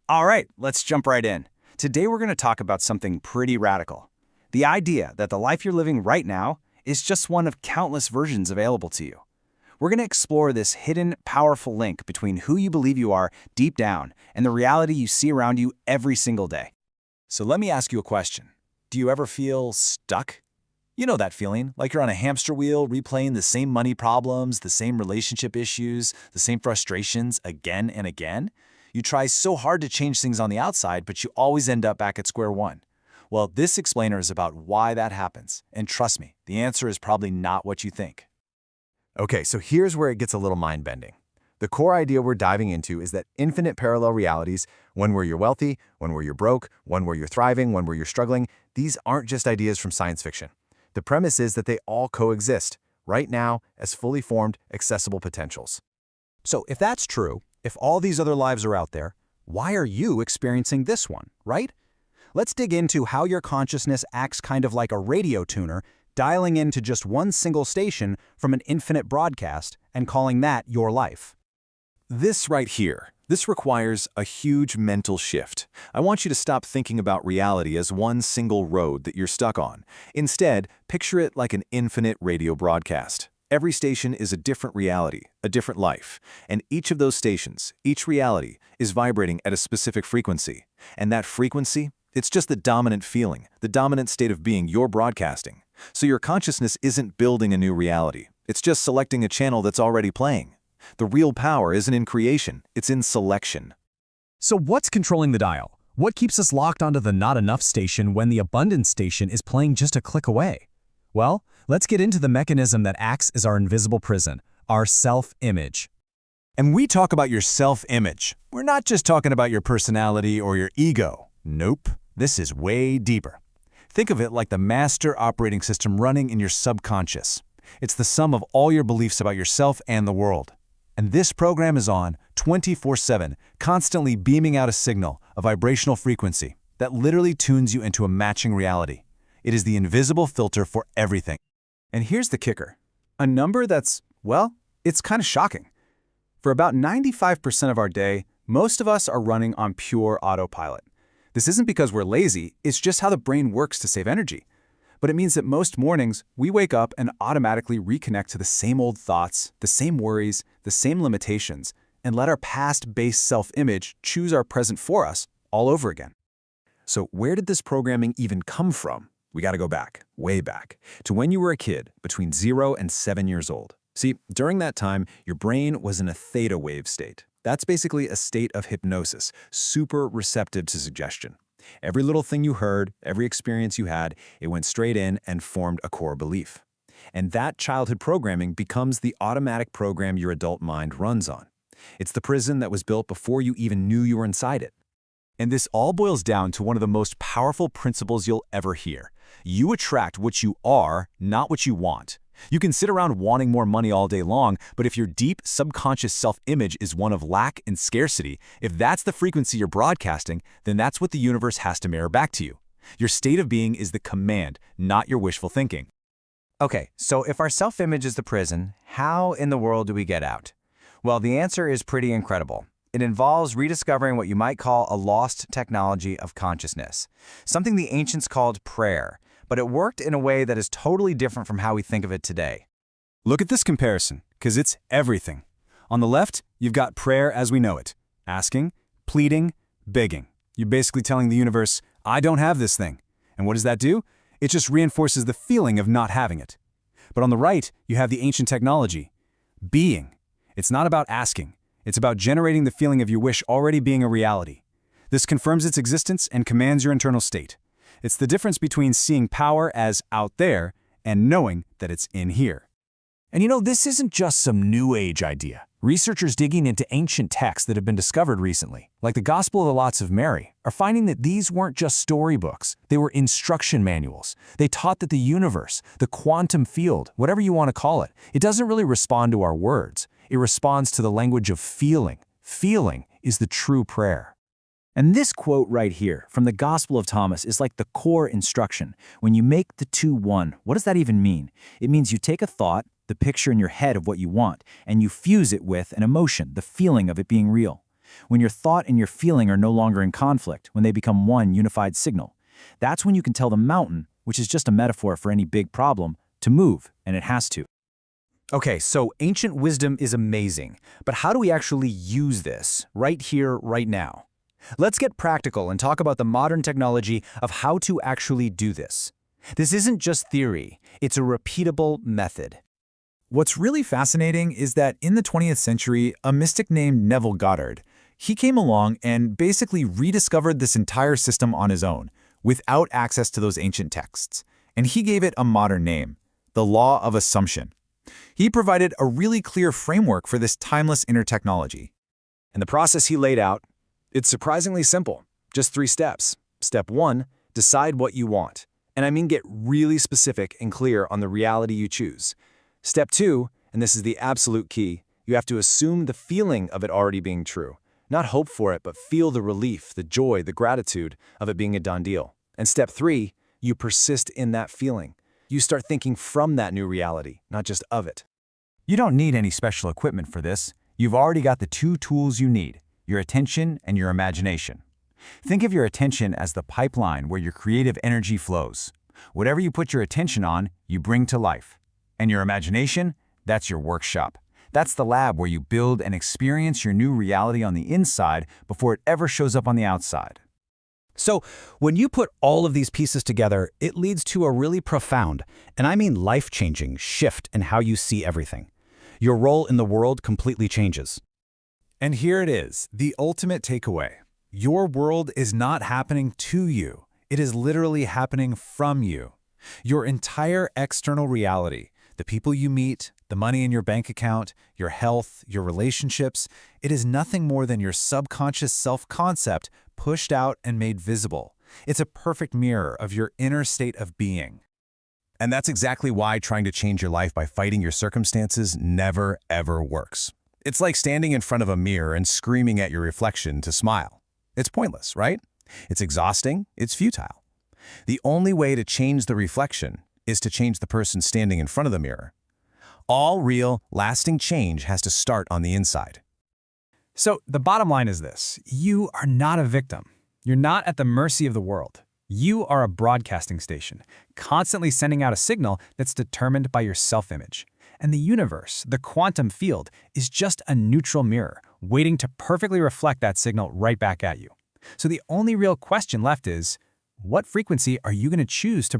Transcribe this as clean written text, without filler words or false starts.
All right, let's jump right in. Today we're going to talk about something pretty radical. The idea that the life you're living right now is just one of countless versions available to you. We're going to explore this hidden, powerful link between who you believe you are deep down and the reality you see around you every single day. So let me ask you a question. Do you ever feel stuck? You know that feeling, like you're on a hamster wheel replaying the same money problems, the same relationship issues, the same frustrations again and again? You try so hard to change things on the outside, but you always end up back at square one. Well, this explainer is about why that happens. And trust me, the answer is probably not what you think. Okay, so here's where it gets a little mind-bending. The core idea we're diving into is that infinite parallel realities, one where you're wealthy, one where you're broke, one where you're thriving, one where you're struggling, these aren't just ideas from science fiction. The premise is that they all coexist, right now, as fully formed, accessible potentials. So if that's true, if all these other lives are out there, why are you experiencing this one, right? Let's dig into how your consciousness acts kind of like a radio tuner, dialing into just one single station from an infinite broadcast and calling that your life. This right here, this requires a huge mental shift. I want you to stop thinking about reality as one single road that you're stuck on. Instead, picture it like an infinite radio broadcast. Every station is a different reality, a different life. And each of those stations, each reality, is vibrating at a specific frequency. And that frequency, it's just the dominant feeling, the dominant state of being you're broadcasting. So your consciousness isn't building a new reality. It's just selecting a channel that's already playing. The real power isn't in creation, it's in selection. So what's controlling the dial? What keeps us locked onto the not enough station when the abundance station is playing just a click away? Well, let's get into the mechanism that acts as our invisible prison, our self-image. And we talk about your self-image. We're not just talking about your personality or your ego. Nope, this is way deeper. Think of it like the master operating system running in your subconscious. It's the sum of all your beliefs about yourself and the world. And this program is on 24/7, constantly beaming out a signal, a vibrational frequency, that literally tunes you into a matching reality. It is the invisible filter for everything. And here's the kicker. A number that's, well, it's kind of shocking. For about 95% of our day, most of us are running on pure autopilot. This isn't because we're lazy, it's just how the brain works to save energy. But it means that most mornings, we wake up and automatically reconnect to the same old thoughts, the same worries, the same limitations, and let our past-based self-image choose our present for us all over again. So where did this programming even come from? We got to go back, way back, to when you were a kid, between 0 and 7 years old. See, during that time, your brain was in a theta wave state. That's basically a state of hypnosis, super receptive to suggestion. Every little thing you heard, every experience you had, it went straight in and formed a core belief. And that childhood programming becomes the automatic program your adult mind runs on. It's the prison that was built before you even knew you were inside it. And this all boils down to one of the most powerful principles you'll ever hear. You attract what you are, not what you want. You can sit around wanting more money all day long, but if your deep subconscious self-image is one of lack and scarcity, if that's the frequency you're broadcasting, then that's what the universe has to mirror back to you. Your state of being is the command, not your wishful thinking. Okay, so if our self-image is the prison, how in the world do we get out? Well, the answer is pretty incredible. It involves rediscovering what you might call a lost technology of consciousness, something the ancients called prayer, but it worked in a way that is totally different from how we think of it today. Look at this comparison, because it's everything. On the left, you've got prayer as we know it. Asking, pleading, begging. You're basically telling the universe, I don't have this thing. And what does that do? It just reinforces the feeling of not having it. But on the right, you have the ancient technology. Being. It's not about asking. It's about generating the feeling of your wish already being a reality. This confirms its existence and commands your internal state. It's the difference between seeing power as out there and knowing that it's in here. And you know, this isn't just some new age idea. Researchers digging into ancient texts that have been discovered recently, like the Gospel of the Lots of Mary, are finding that these weren't just storybooks. They were instruction manuals. They taught that the universe, the quantum field, whatever you want to call it, it doesn't really respond to our words. It responds to the language of feeling. Feeling is the true prayer. And this quote right here from the Gospel of Thomas is like the core instruction. When you make the two one, what does that even mean? It means you take a thought, the picture in your head of what you want, and you fuse it with an emotion, the feeling of it being real. When your thought and your feeling are no longer in conflict, when they become one unified signal, that's when you can tell the mountain, which is just a metaphor for any big problem, to move, and it has to. Okay, so ancient wisdom is amazing, but how do we actually use this right here, right now? Let's get practical and talk about the modern technology of how to actually do this. This isn't just theory, it's a repeatable method. What's really fascinating is that in the 20th century, a mystic named Neville Goddard, he came along and basically rediscovered this entire system on his own, without access to those ancient texts. And he gave it a modern name, the Law of Assumption. He provided a really clear framework for this timeless inner technology. And the process he laid out, it's surprisingly simple. Just 3 steps. Step 1, decide what you want. And I mean get really specific and clear on the reality you choose. Step 2, and this is the absolute key, you have to assume the feeling of it already being true. Not hope for it, but feel the relief, the joy, the gratitude of it being a done deal. And step 3, you persist in that feeling. You start thinking from that new reality, not just of it. You don't need any special equipment for this. You've already got the 2 tools you need, your attention and your imagination. Think of your attention as the pipeline where your creative energy flows. Whatever you put your attention on, you bring to life. And your imagination, that's your workshop. That's the lab where you build and experience your new reality on the inside before it ever shows up on the outside. So, when you put all of these pieces together, it leads to a really profound, and I mean life-changing, shift in how you see everything. Your role in the world completely changes. And here it is, the ultimate takeaway. Your world is not happening to you. It is literally happening from you. Your entire external reality, the people you meet, the money in your bank account, your health, your relationships, it is nothing more than your subconscious self-concept pushed out and made visible. It's a perfect mirror of your inner state of being. And that's exactly why trying to change your life by fighting your circumstances never, ever works. It's like standing in front of a mirror and screaming at your reflection to smile. It's pointless, right? It's exhausting, it's futile. The only way to change the reflection is to change the person standing in front of the mirror. All real, lasting change has to start on the inside. So the bottom line is this: you are not a victim. You're not at the mercy of the world. You are a broadcasting station, constantly sending out a signal that's determined by your self-image. And the universe, the quantum field, is just a neutral mirror, waiting to perfectly reflect that signal right back at you. So the only real question left is, what frequency are you going to choose to broadcast?